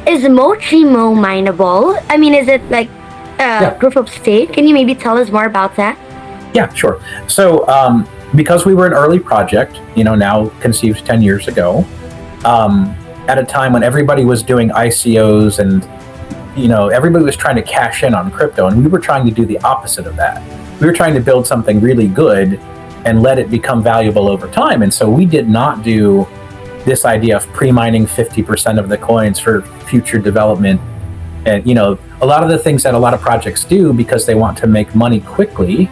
Is Mochimo mineable? I mean, is it like Yeah. proof of stake? Can you maybe tell us more about that? Yeah, sure. So, because we were an early project, now conceived 10 years ago, at a time when everybody was doing ICOs and, everybody was trying to cash in on crypto, and we were trying to do the opposite of that. We were trying to build something really good and let it become valuable over time. And so we did not do this idea of pre-mining 50% of the coins for future development. And, a lot of the things that a lot of projects do because they want to make money quickly,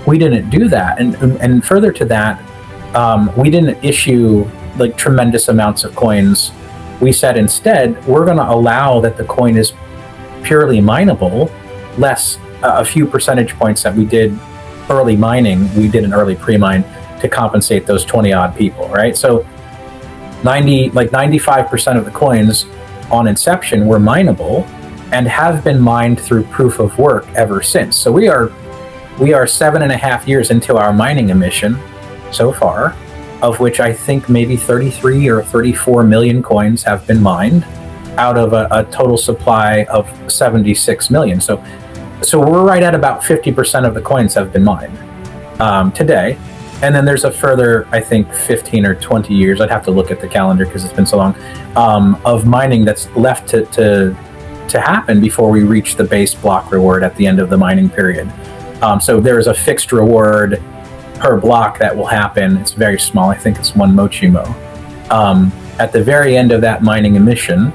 we didn't do that. And further to that, we didn't issue like tremendous amounts of coins. We said instead, we're going to allow that the coin is purely mineable, less a few percentage points that we did early mining. We did an early pre-mine to compensate those 20 odd people, right? So 95% of the coins on inception were mineable and have been mined through proof of work ever since. So we are 7.5 years into our mining emission so far, of which I think maybe 33 or 34 million coins have been mined out of a total supply of 76 million. So we're right at about 50% of the coins have been mined today. And then there's a further, I think, 15 or 20 years, I'd have to look at the calendar because it's been so long, of mining that's left to happen before we reach the base block reward at the end of the mining period. So there is a fixed reward per block that will happen. It's very small. I think it's 1 Mochimo at the very end of that mining emission.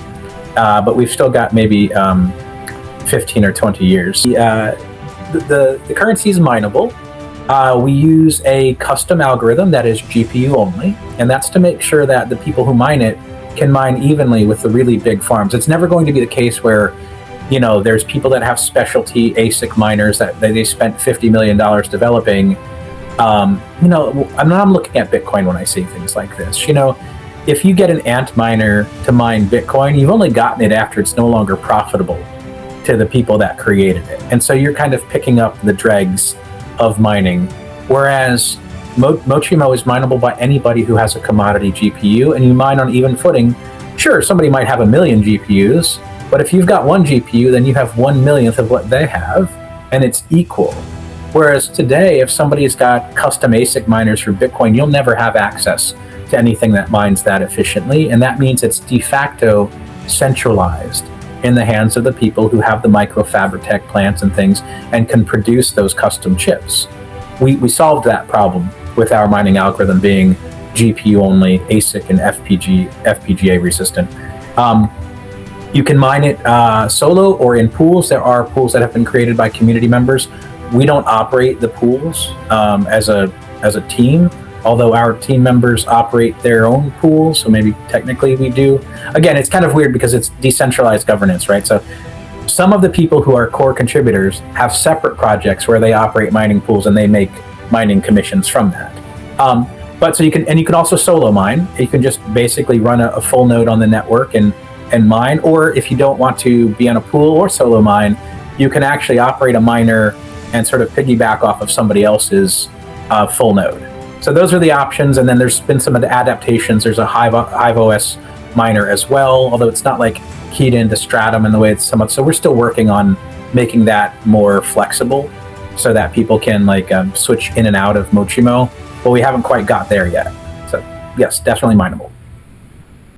But we've still got maybe 15 or 20 years. The currency is mineable. We use a custom algorithm that is GPU only, and that's to make sure that the people who mine it can mine evenly with the really big farms. It's never going to be the case where, there's people that have specialty ASIC miners that they spent $50 million developing. I'm looking at Bitcoin when I see things like this. If you get an ant miner to mine Bitcoin, you've only gotten it after it's no longer profitable to the people that created it. And so you're kind of picking up the dregs of mining. Whereas Mochimo is mineable by anybody who has a commodity GPU, and you mine on even footing. Sure, somebody might have 1 million GPUs, but if you've got 1 GPU, then you have 1/1,000,000th of what they have, and it's equal. Whereas today, if somebody's got custom ASIC miners for Bitcoin, you'll never have access to anything that mines that efficiently, and that means it's de facto centralized in the hands of the people who have the microfabric plants and things and can produce those custom chips. We solved that problem with our mining algorithm being GPU only, ASIC and FPGA resistant. You can mine it solo or in pools. There are pools that have been created by community members. We don't operate the pools as a team, although our team members operate their own pools, so maybe technically we do. Again, it's kind of weird because it's decentralized governance, right? So some of the people who are core contributors have separate projects where they operate mining pools and they make mining commissions from that. But so you can also solo mine. You can just basically run a full node on the network and mine, or if you don't want to be on a pool or solo mine, you can actually operate a miner and sort of piggyback off of somebody else's full node. So those are the options, and then there's been some of the adaptations. There's a Hive OS miner as well, although it's not like keyed into Stratum in the way it's somewhat. So we're still working on making that more flexible so that people can switch in and out of Mochimo, but we haven't quite got there yet. So yes, definitely mineable.